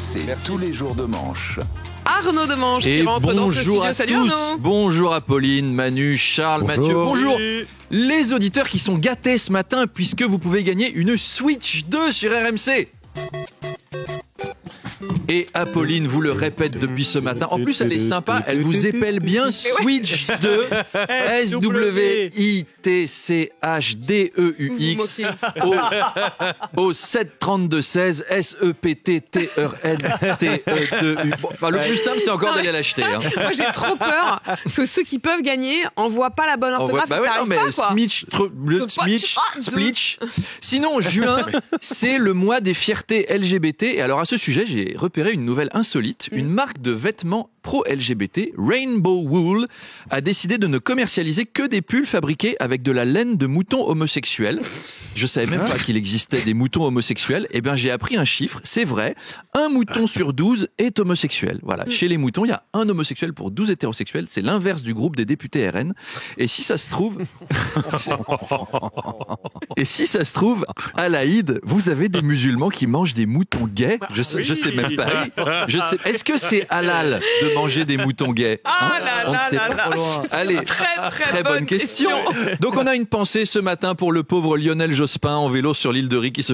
RMC, tous les jours de manche. Arnaud Demange qui rentre dans ce studio. Salut Arnaud. Bonjour Apolline, Manu, Charles, Mathieu. Bonjour les auditeurs qui sont gâtés ce matin puisque vous pouvez gagner une Switch 2 sur RMC. Et Apolline vous le répète depuis ce matin. En plus, elle est sympa, elle vous épelle bien Switch 2 SWITCHDEUX au 73216 SEPTTERNTE2U. Bon, le plus simple, c'est encore d'aller l'acheter. Hein. Moi, j'ai trop peur que ceux qui peuvent gagner envoient pas la bonne orthographe. Splitch. Sinon, juin, c'est le mois des fiertés LGBT. Et alors, à ce sujet, j'ai repéré une nouvelle insolite. Une marque de vêtements pro-LGBT, Rainbow Wool, a décidé de ne commercialiser que des pulls fabriqués avec de la laine de moutons homosexuels. Je savais même pas qu'il existait des moutons homosexuels. Eh bien, j'ai appris un chiffre. C'est vrai. 1 mouton sur 12 est homosexuel. Voilà. Chez les moutons, il y a 1 homosexuel pour 12 hétérosexuels. C'est l'inverse du groupe des députés RN. Et si ça se trouve, à l'Aïd, vous avez des musulmans qui mangent des moutons gays. Je sais même pas. Est-ce que c'est halal de manger des moutons gays? On ne sait pas. Allez, très bonne question. Donc on a une pensée ce matin pour le pauvre Lionel Jospin en vélo sur l'île de Ré qui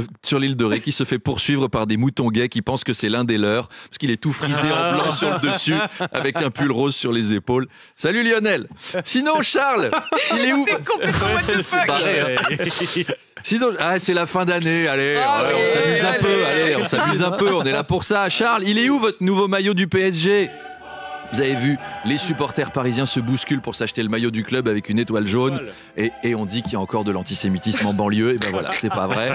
se fait poursuivre par des moutons gays qui pensent que c'est l'un des leurs parce qu'il est tout frisé en blanc sur le dessus avec un pull rose sur les épaules. Salut Lionel. Sinon Charles, il est où? C'est complètement what the fuck. Sinon, c'est la fin d'année, allez, on s'amuse un peu, on est là pour ça. Charles, il est où votre nouveau maillot du PSG? Vous avez vu, les supporters parisiens se bousculent pour s'acheter le maillot du club avec une étoile jaune et on dit qu'il y a encore de l'antisémitisme en banlieue. Et ben voilà, c'est pas vrai.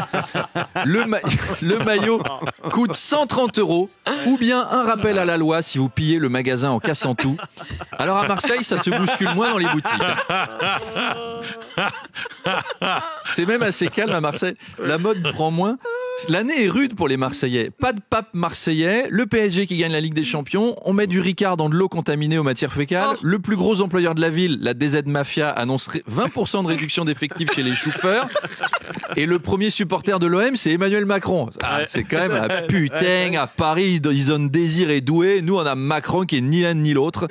Le maillot coûte 130 € ou bien un rappel à la loi si vous pillez le magasin en cassant tout. Alors à Marseille, ça se bouscule moins dans les boutiques. C'est même assez calme à Marseille. La mode prend moins. L'année est rude pour les Marseillais. Pas de pape marseillais, le PSG qui gagne la Ligue des Champions, on met du Ricard dans de l'eau contaminée aux matières fécales, le plus gros employeur de la ville, la DZ Mafia, annonce 20% de réduction d'effectifs chez les chauffeurs, et le premier supporter de l'OM, c'est Emmanuel Macron. C'est quand même un putain, à Paris, ils ont Désir et Doué, nous on a Macron qui est ni l'un ni l'autre.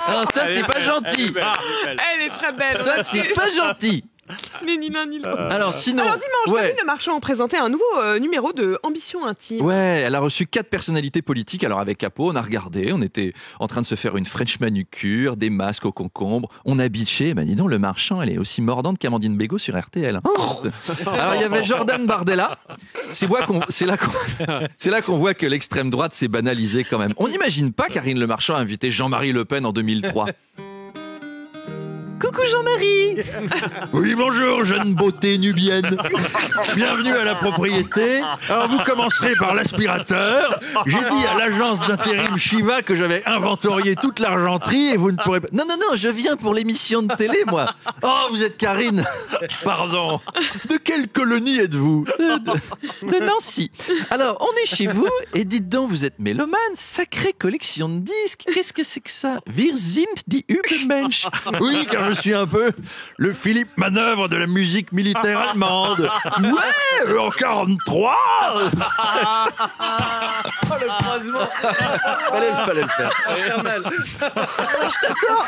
Alors ça, c'est pas gentil. Elle est très belle. Ça, c'est pas gentil. Mais ni l'un ni l'autre. Alors dimanche, David Le Marchand présentait un nouveau numéro de Ambition Intime. Ouais, elle a reçu 4 personnalités politiques. Alors avec Apo, on a regardé, on était en train de se faire une French manucure, des masques au concombre. On a bitché, dis donc, Le Marchand, elle est aussi mordante qu'Amandine Bégaud sur RTL. Alors il y avait Jordan Bardella. C'est là qu'on voit que l'extrême droite s'est banalisée quand même. On n'imagine pas Karine Le Marchand inviter Jean-Marie Le Pen en 2003. Coucou Jean-Marie. Oui, bonjour, jeune beauté nubienne. Bienvenue à la propriété. Alors, vous commencerez par l'aspirateur. J'ai dit à l'agence d'intérim Shiva que j'avais inventorié toute l'argenterie et vous ne pourrez pas... Non, je viens pour l'émission de télé, moi. Oh, vous êtes Karine. Pardon. De quelle colonie êtes-vous? De Nancy. Alors, on est chez vous et dites donc, vous êtes mélomane, sacrée collection de disques. Qu'est-ce que c'est que ça? Wir sind die Übermensch. Oui, car je suis un peu le Philippe Manœuvre de la musique militaire allemande. Ouais, en 43. Oh, le croisement. Fallait le faire. J'adore.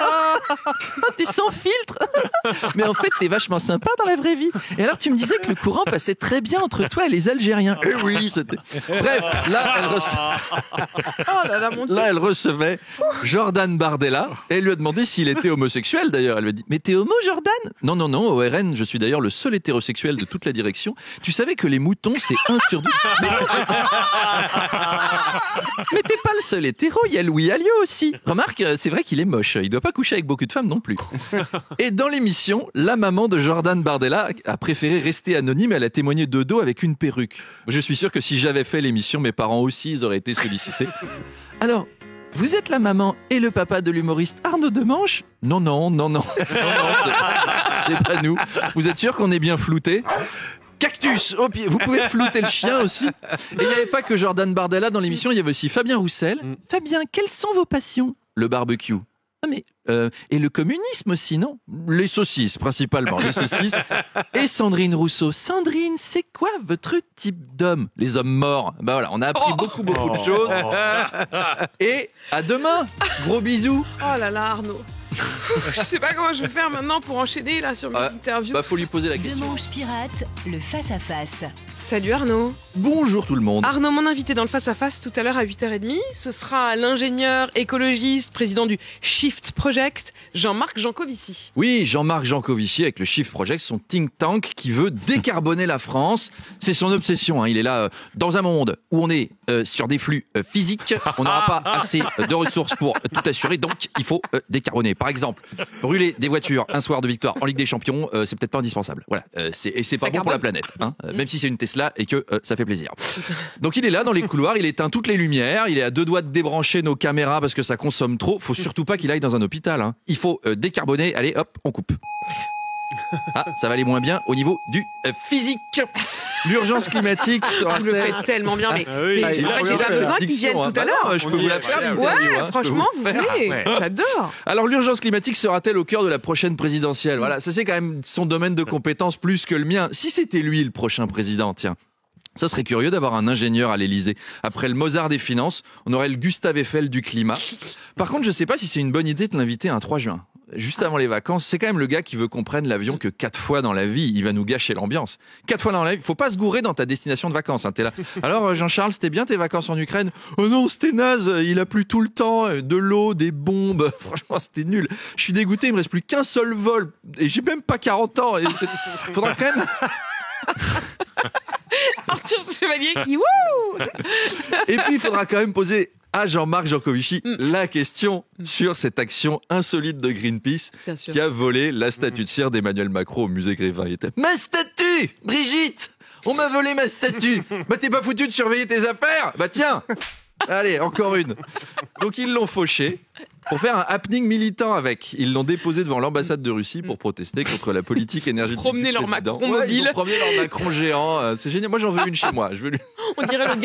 Oh, t'es sans filtre. Mais en fait, t'es vachement sympa dans la vraie vie. Et alors, tu me disais que le courant passait très bien entre toi et les Algériens. Eh oui, c'était... Bref, là, elle recevait Jordan Bardella et elle lui a demandé s'il était homosexuel d'ailleurs. Elle lui a dit, mais t'es homo, Jordan? Non, au RN, je suis d'ailleurs le seul hétérosexuel de toute la direction. Tu savais que les moutons, c'est 1 sur 12. Mais t'es pas le seul hétéro, il y a Louis Alliot aussi. Remarque, c'est vrai qu'il est moche, il doit pas coucher avec beaucoup de femmes non plus. Et dans l'émission, la maman de Jordan Bardella a préféré rester anonyme, elle a témoigné de dos avec une perruque. Je suis sûr que si j'avais fait l'émission, mes parents aussi, ils auraient été sollicités. Alors, vous êtes la maman et le papa de l'humoriste Arnaud Demanche? Non, c'est pas nous. Vous êtes sûr qu'on est bien flouté? Cactus, vous pouvez flouter le chien aussi. Et il n'y avait pas que Jordan Bardella dans l'émission, il y avait aussi Fabien Roussel. Fabien, quelles sont vos passions? Le barbecue. Ah mais et le communisme aussi, non? Les saucisses, principalement, les saucisses. Et Sandrine Rousseau. Sandrine, c'est quoi votre type d'homme? Les hommes morts. Bah voilà, on a appris beaucoup de choses. Et à demain. Gros bisous. Oh là là, Arnaud. Je sais pas comment je vais faire maintenant pour enchaîner là sur mes interviews. Bah faut lui poser la question. Demanche pirate, le face-à-face. Salut Arnaud. Bonjour tout le monde. Arnaud, mon invité dans le face-à-face tout à l'heure à 8h30, ce sera l'ingénieur écologiste, président du Shift Project, Jean-Marc Jancovici. Oui, Jean-Marc Jancovici avec le Shift Project, son think tank qui veut décarboner la France. C'est son obsession, hein. Il est là dans un monde où on est sur des flux physiques. On n'aura pas assez de ressources pour tout assurer, donc il faut décarboner. Par exemple, brûler des voitures un soir de victoire en Ligue des Champions, c'est peut-être pas indispensable. Voilà, c'est pas bon pour la planète, hein. Même si c'est une Tesla et que ça fait plaisir. Donc il est là dans les couloirs, il éteint toutes les lumières, il est à 2 doigts de débrancher nos caméras parce que ça consomme trop. Faut surtout pas qu'il aille dans un hôpital, hein. Il faut décarboner. Allez, hop, on coupe. Ah, ça va aller moins bien au niveau du physique. L'urgence climatique sera. Vous le faites tellement bien, mais en fait, j'ai pas besoin qu'ils viennent tout à l'heure. Je peux vous la faire. Ouais, franchement, vous venez. J'adore. Alors, l'urgence climatique sera-t-elle au cœur de la prochaine présidentielle? Voilà, ça c'est quand même son domaine de compétence plus que le mien. Si c'était lui le prochain président, tiens. Ça serait curieux d'avoir un ingénieur à l'Élysée. Après le Mozart des finances, on aurait le Gustave Eiffel du climat. Par contre, je sais pas si c'est une bonne idée de l'inviter un 3 juin. Juste avant les vacances, c'est quand même le gars qui veut qu'on prenne l'avion que 4 fois dans la vie. Il va nous gâcher l'ambiance. 4 fois dans la vie, faut pas se gourer dans ta destination de vacances, hein. T'es là. Alors Jean-Charles, c'était bien tes vacances en Ukraine? Oh non, c'était naze, il a plu tout le temps, de l'eau, des bombes. Franchement, c'était nul. Je suis dégoûté, il me reste plus qu'un seul vol. Et j'ai même pas 40 ans. Et faudra quand même... Arthur Chevalier qui wouh. Et puis il faudra quand même poser à Jean-Marc Jancovici la question sur cette action insolite de Greenpeace qui a volé la statue de cire d'Emmanuel Macron au musée Grévin. Il était ma statue, Brigitte, on m'a volé ma statue. Bah t'es pas foutu de surveiller tes affaires? Bah tiens, allez encore une. Donc ils l'ont fauché. Pour faire un happening militant avec, ils l'ont déposé devant l'ambassade de Russie pour protester contre la politique énergétique. Promener leur Macron mobile. Ils ont promené leur Macron géant. C'est génial. Moi, j'en veux une chez moi. Je veux lui... On dirait le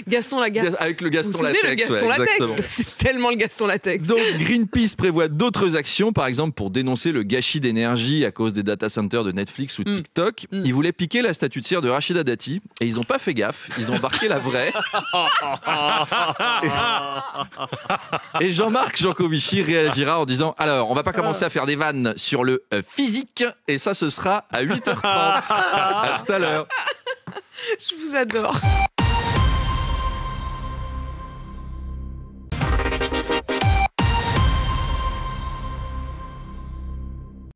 Gaston Lagarde. Avec le Gaston Vous vous latex. souvenez, le Gaston latex. C'est tellement le Gaston latex. Donc, Greenpeace prévoit d'autres actions, par exemple pour dénoncer le gâchis d'énergie à cause des data centers de Netflix ou TikTok. Ils voulaient piquer la statue de cire de Rachida Dati et ils n'ont pas fait gaffe. Ils ont embarqué la vraie. Et Jean-Marc Jancovici réagira en disant alors on va pas commencer à faire des vannes sur le physique et ça ce sera à 8h30. À tout à l'heure. Je vous adore.